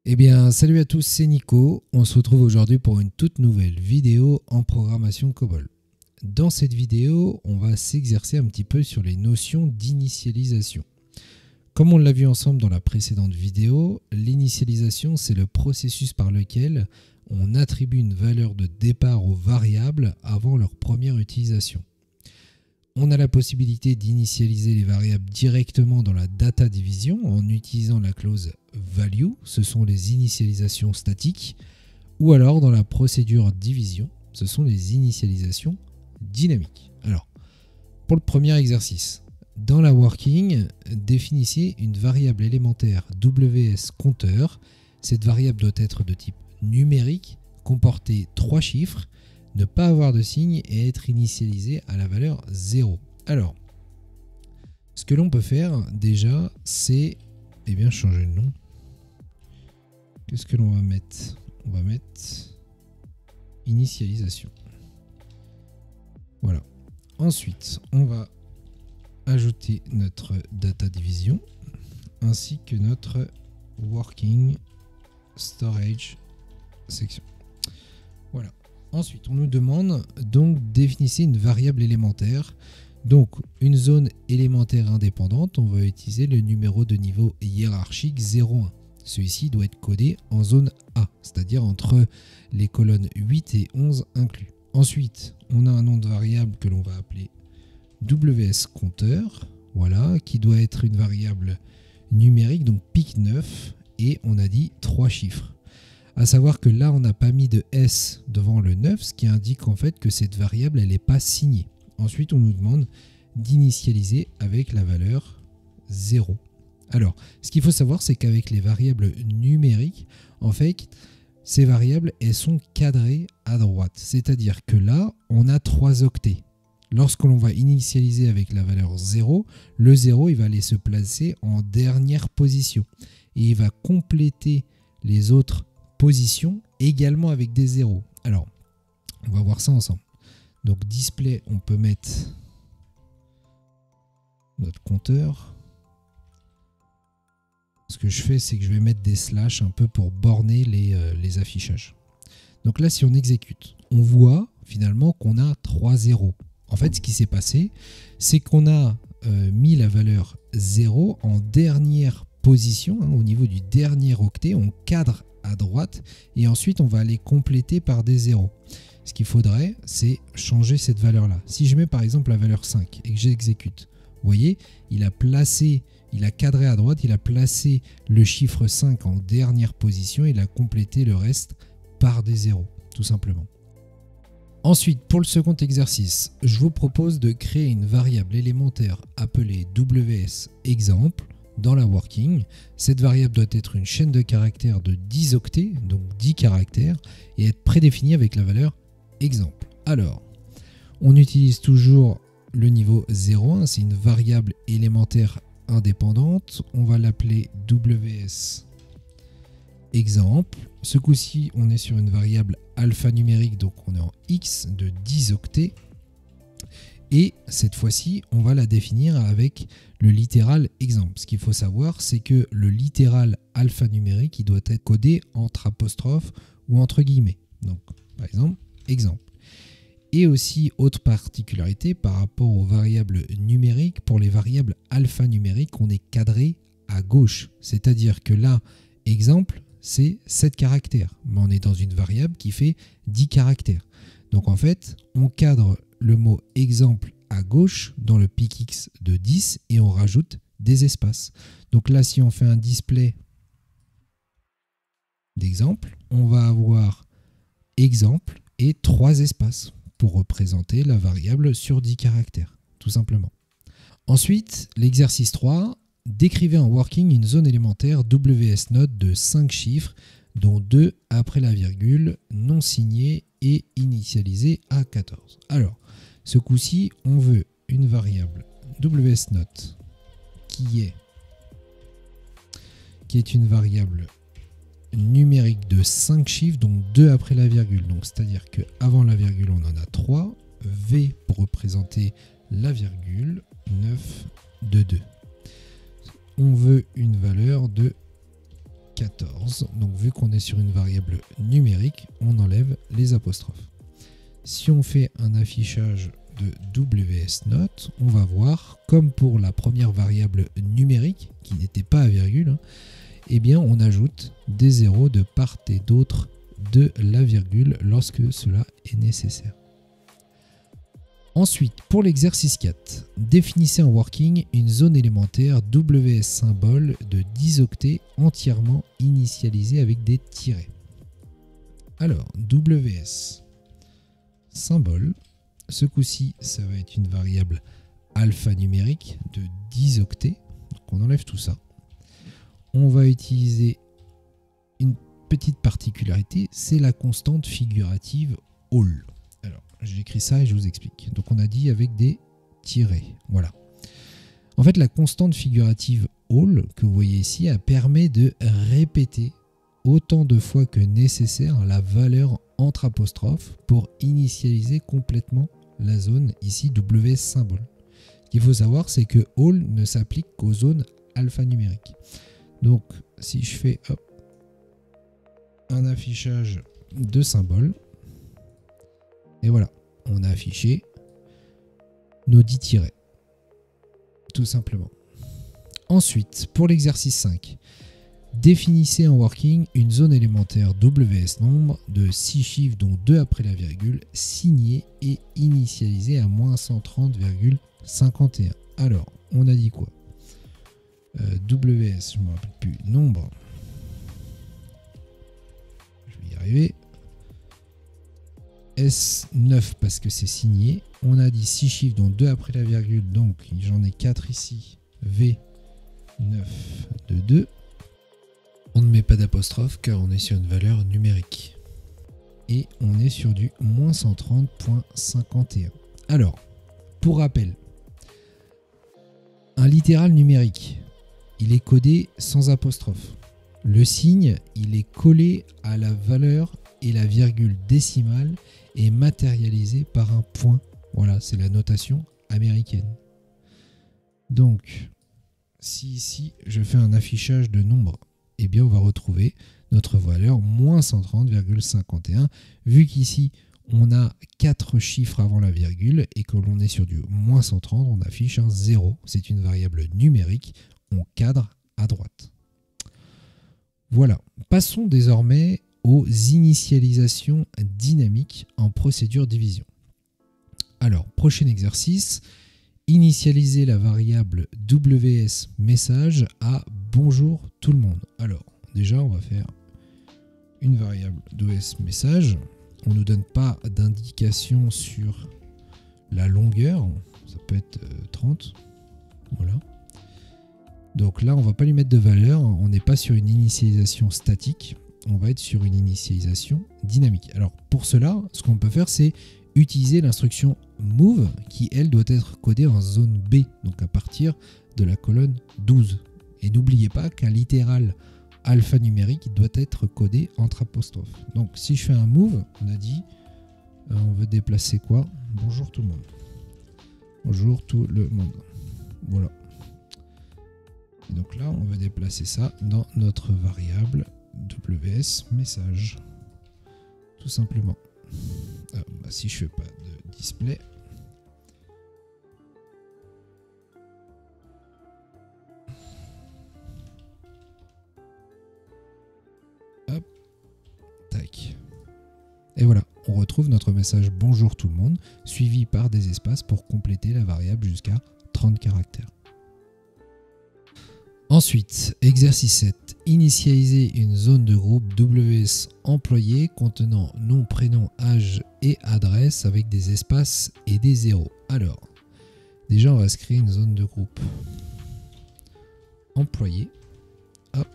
Eh bien, salut à tous, c'est Nico. On se retrouve aujourd'hui pour une toute nouvelle vidéo en programmation COBOL. Dans cette vidéo, on va s'exercer un petit peu sur les notions d'initialisation. Comme on l'a vu ensemble dans la précédente vidéo, l'initialisation, c'est le processus par lequel on attribue une valeur de départ aux variables avant leur première utilisation. On a la possibilité d'initialiser les variables directement dans la data division en utilisant la clause value, ce sont les initialisations statiques, ou alors dans la procédure division, ce sont les initialisations dynamiques. Alors, pour le premier exercice, dans la working, définissez une variable élémentaire WS compteur. Cette variable doit être de type numérique, comporter 3 chiffres, ne pas avoir de signe et être initialisé à la valeur 0. Alors, ce que l'on peut faire déjà, c'est changer le nom. Qu'est-ce que l'on va mettre? On va mettre initialisation. Voilà. Ensuite, on va ajouter notre data division ainsi que notre working storage section. Voilà. Ensuite, on nous demande donc définissez une variable élémentaire. Donc, une zone élémentaire indépendante, on va utiliser le numéro de niveau hiérarchique 0,1. Celui-ci doit être codé en zone A, c'est-à-dire entre les colonnes 8 et 11 inclus. Ensuite, on a un nom de variable que l'on va appeler WS compteur, voilà, qui doit être une variable numérique, donc pic 9, et on a dit 3 chiffres. À savoir que là, on n'a pas mis de S devant le 9, ce qui indique en fait que cette variable, elle n'est pas signée. Ensuite, on nous demande d'initialiser avec la valeur 0. Alors, ce qu'il faut savoir, c'est qu'avec les variables numériques, en fait, ces variables, elles sont cadrées à droite. C'est-à-dire que là, on a 3 octets. Lorsque l'on va initialiser avec la valeur 0, le 0, il va aller se placer en dernière position. Et il va compléter les autres positions également avec des 0. Alors, on va voir ça ensemble. Donc, display, on peut mettre notre compteur. Ce que je fais, c'est que je vais mettre des slash un peu pour borner les affichages. Donc là, si on exécute, on voit finalement qu'on a 3 zéros. En fait, ce qui s'est passé, c'est qu'on a mis la valeur 0 en dernière position, au niveau du dernier octet, on cadre à droite et ensuite on va aller compléter par des zéros. Ce qu'il faudrait, c'est changer cette valeur-là. Si je mets par exemple la valeur 5 et que j'exécute, vous voyez, il a cadré à droite, il a placé le chiffre 5 en dernière position, il a complété le reste par des zéros, tout simplement. Ensuite, pour le second exercice, je vous propose de créer une variable élémentaire appelée WS exemple dans la working. Cette variable doit être une chaîne de caractères de 10 octets, donc 10 caractères, et être prédéfinie avec la valeur exemple. Alors, on utilise toujours le niveau 0,1, c'est une variable élémentaire indépendante. On va l'appeler WS exemple. Ce coup-ci, on est sur une variable alphanumérique, donc on est en X de 10 octets. Et cette fois-ci, on va la définir avec le littéral exemple. Ce qu'il faut savoir, c'est que le littéral alphanumérique, il doit être codé entre apostrophes ou entre guillemets. Donc, par exemple, exemple. Et aussi, autre particularité par rapport aux variables numériques, pour les variables alphanumériques, on est cadré à gauche. C'est-à-dire que là, exemple, c'est 7 caractères. Mais on est dans une variable qui fait 10 caractères. Donc en fait, on cadre le mot exemple à gauche dans le pic X de 10 et on rajoute des espaces. Donc là, si on fait un display d'exemple, on va avoir exemple et 3 espaces pour représenter la variable sur 10 caractères, tout simplement. Ensuite, l'exercice 3, décrivez en working une zone élémentaire WS note de 5 chiffres, dont 2 après la virgule, non signée et initialisée à 14. Alors, ce coup-ci, on veut une variable WS note qui est une variable numérique de 5 chiffres, donc 2 après la virgule. Donc c'est-à-dire qu'avant la virgule, on en a 3. V pour représenter la virgule, 9 de 2. On veut une valeur de 14. Donc vu qu'on est sur une variable numérique, on enlève les apostrophes. Si on fait un affichage de WSNote, on va voir, comme pour la première variable numérique, qui n'était pas à virgule, eh bien on ajoute des zéros de part et d'autre de la virgule lorsque cela est nécessaire. Ensuite, pour l'exercice 4, définissez en working une zone élémentaire WS symbole de 10 octets entièrement initialisée avec des tirets. Alors, WS symbole, ce coup-ci, ça va être une variable alphanumérique de 10 octets. Donc on enlève tout ça. On va utiliser une petite particularité, c'est la constante figurative all. Alors, j'écris ça et je vous explique. Donc on a dit avec des tirets, voilà. En fait, la constante figurative all que vous voyez ici, elle permet de répéter autant de fois que nécessaire la valeur entre apostrophes pour initialiser complètement la zone ici WS symbole. Ce qu'il faut savoir, c'est que all ne s'applique qu'aux zones alphanumériques. Donc, si je fais un affichage de symboles, et voilà, on a affiché nos 10 tirets, tout simplement. Ensuite, pour l'exercice 5, définissez en working une zone élémentaire WS nombre de 6 chiffres dont 2 après la virgule, signée et initialisée à -130,51. Alors, on a dit quoi? WS, je ne me rappelle plus, nombre. Je vais y arriver. S9 parce que c'est signé. On a dit 6 chiffres dont 2 après la virgule, donc j'en ai 4 ici. V9 de 2. On ne met pas d'apostrophe car on est sur une valeur numérique. Et on est sur du -130.51. Alors, pour rappel, un littéral numérique, il est codé sans apostrophe. Le signe, il est collé à la valeur et la virgule décimale est matérialisé par un point. Voilà, c'est la notation américaine. Donc, si ici je fais un affichage de nombre, eh bien on va retrouver notre valeur -130,51. Vu qu'ici on a 4 chiffres avant la virgule et que l'on est sur du -130, on affiche un 0. C'est une variable numérique. On cadre à droite. Voilà. Passons désormais aux initialisations dynamiques en procédure division. Alors, prochain exercice, initialiser la variable WS message à bonjour tout le monde. Alors, déjà, on va faire une variable WS message. On ne nous donne pas d'indication sur la longueur. Ça peut être 30. Voilà. Donc là, on ne va pas lui mettre de valeur. On n'est pas sur une initialisation statique. On va être sur une initialisation dynamique. Alors pour cela, ce qu'on peut faire, c'est utiliser l'instruction move qui, elle, doit être codée en zone B, donc à partir de la colonne 12. Et n'oubliez pas qu'un littéral alphanumérique doit être codé entre apostrophes. Donc si je fais un move, on a dit, on veut déplacer quoi? Bonjour tout le monde. Bonjour tout le monde. Voilà. Et donc là, on veut déplacer ça dans notre variable WS message. Tout simplement. Si je fais pas de display. Hop. Tac. Et voilà, on retrouve notre message bonjour tout le monde, suivi par des espaces pour compléter la variable jusqu'à 30 caractères. Ensuite, exercice 7. Initialiser une zone de groupe WS employé contenant nom, prénom, âge et adresse avec des espaces et des zéros. Alors, déjà on va se créer une zone de groupe employé. Hop.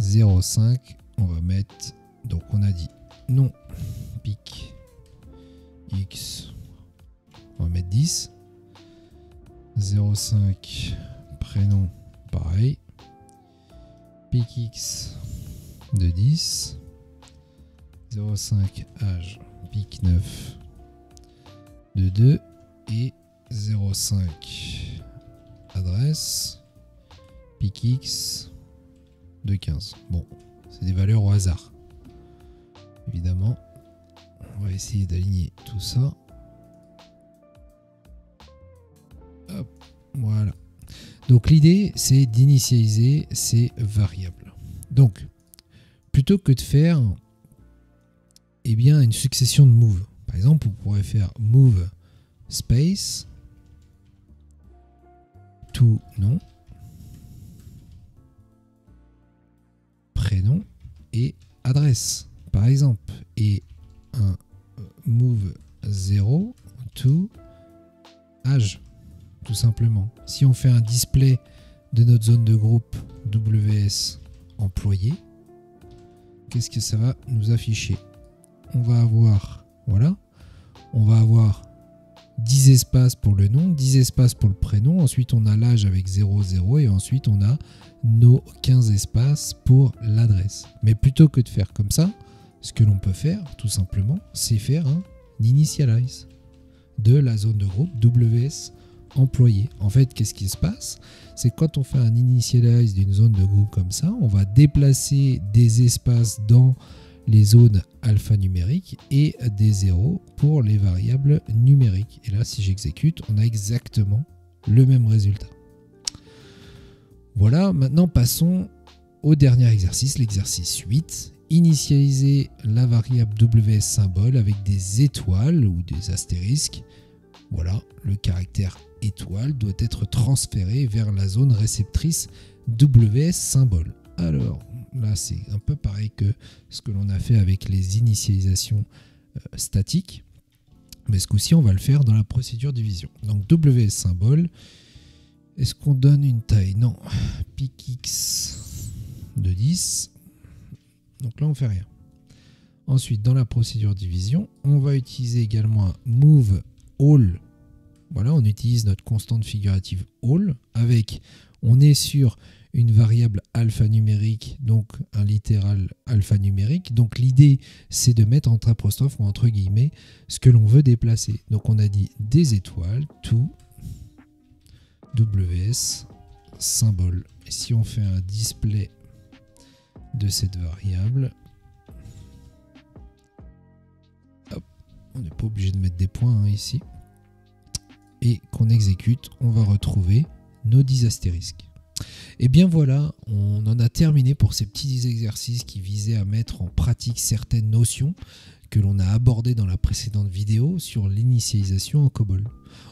0,5. On va mettre, donc on a dit nom, pic, X. On va mettre 10. 0,5 prénom, pareil. PIC-X de 10, 0,5 âge, PIC-9 de 2 et 0,5 adresse, PIC-X de 15. Bon, c'est des valeurs au hasard. Évidemment, on va essayer d'aligner tout ça. Hop, voilà. Donc l'idée, c'est d'initialiser ces variables. Donc, plutôt que de faire eh bien, une succession de moves, par exemple, vous pourrez faire move space to nom, prénom et adresse, par exemple, et un move 0 to âge, tout simplement. Si on fait un display de notre zone de groupe WS employé, qu'est-ce que ça va nous afficher? On va avoir, voilà, on va avoir 10 espaces pour le nom, 10 espaces pour le prénom, ensuite on a l'âge avec 0, 0 et ensuite on a nos 15 espaces pour l'adresse. Mais plutôt que de faire comme ça, ce que l'on peut faire tout simplement, c'est faire un initialize de la zone de groupe WS employé. En fait, qu'est-ce qui se passe? C'est quand on fait un initialize d'une zone de groupe comme ça, on va déplacer des espaces dans les zones alphanumériques et des zéros pour les variables numériques. Et là, si j'exécute, on a exactement le même résultat. Voilà, maintenant passons au dernier exercice, l'exercice 8. Initialiser la variable WS symbole avec des étoiles ou des astérisques. Voilà, le caractère étoile doit être transféré vers la zone réceptrice WS symbole. Alors, là, c'est un peu pareil que ce que l'on a fait avec les initialisations statiques. Mais ce coup-ci, on va le faire dans la procédure division. Donc, WS symbole. Est-ce qu'on donne une taille? Non. PIC-X de 10. Donc là, on ne fait rien. Ensuite, dans la procédure division, on va utiliser également un move all. Voilà, on utilise notre constante figurative all avec, on est sur une variable alphanumérique, donc un littéral alphanumérique. Donc l'idée, c'est de mettre entre apostrophes ou entre guillemets ce que l'on veut déplacer. Donc on a dit des étoiles, to WS symbole. Et si on fait un display de cette variable, hop, on n'est pas obligé de mettre des points ici, et qu'on exécute, on va retrouver nos 10 astérisques. Et bien voilà, on en a terminé pour ces petits exercices qui visaient à mettre en pratique certaines notions que l'on a abordées dans la précédente vidéo sur l'initialisation en COBOL.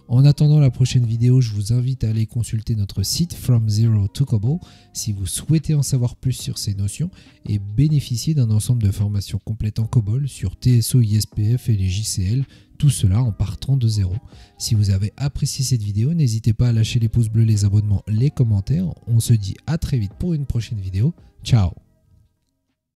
En attendant la prochaine vidéo, je vous invite à aller consulter notre site From Zero to COBOL si vous souhaitez en savoir plus sur ces notions et bénéficier d'un ensemble de formations complètes en COBOL sur TSO, ISPF et les JCL, tout cela en partant de zéro. Si vous avez apprécié cette vidéo, n'hésitez pas à lâcher les pouces bleus, les abonnements, les commentaires. On se dit à très vite pour une prochaine vidéo. Ciao!